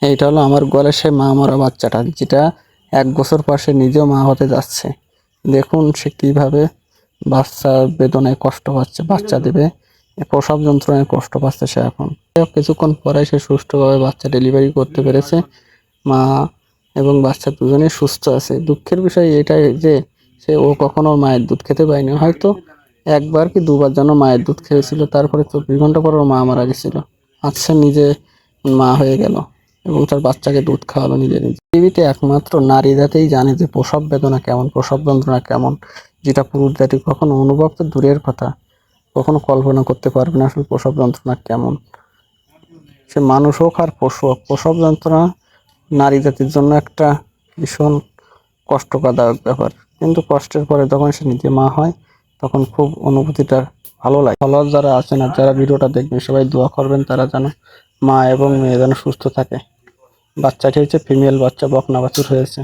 এইটা হলো আমার গলে সেই মা মরা বাচ্চাটা, যেটা 1 বছর পর সে নিজেও মা হতে যাচ্ছে। দেখুন সে কিভাবে বাচ্চা বেদনায় কষ্ট পাচ্ছে, বাচ্চা দেবে, প্রসব যন্ত্রণায় কষ্ট পাচ্ছে সে এখন। কিছুক্ষণ পরে সে সুষ্ঠুভাবে বাচ্চা ডেলিভারি করতে পেরেছে। মা এবং বাচ্চা দুজনেই সুস্থ আছে। দুঃখের বিষয় এটাই যে ও কখনো মায়ের দুধ খেতে পায়নি, হয়তো 1বার কি 2বার যেন মায়ের দুধ খেয়েছিল, তারপরে 24 ঘন্টা পর ওর মা মারা গেছিল। আজ সে নিজে মা হয়ে গেল এবং তার বাচ্চাকে দুধ খাওয়ালো নিজে নিজে। পৃথিবীতে একমাত্র নারী জাতিই জানে যে প্রসব বেদনা কেমন, প্রসব যন্ত্রণা কেমন, যেটা পুরুষ জাতি কখনো অনুভব তো দূরের কথা, কখনো কল্পনা করতে পারবে না আসলে প্রসব যন্ত্রণা কেমন। সে মানুষ হোক আর পশু হোক, প্রসব যন্ত্রণা নারী জাতির জন্য একটা ভীষণ কষ্টদায়ক ব্যাপার। কিন্তু কষ্টের পরে যখন সে নিজে মা হয়, তখন খুব অনুভূতিটা ভালো লাগে। ফলোয়ার যারা আছেন আর যারা ভিডিওটা দেখবেন, সবাই দোয়া করবেন তারা যেন মা এবং মেয়ে যেন সুস্থ থাকে। বাচ্চাটি হচ্ছে ফিমেল বাচ্চা, বকনা বাছুর হয়েছে।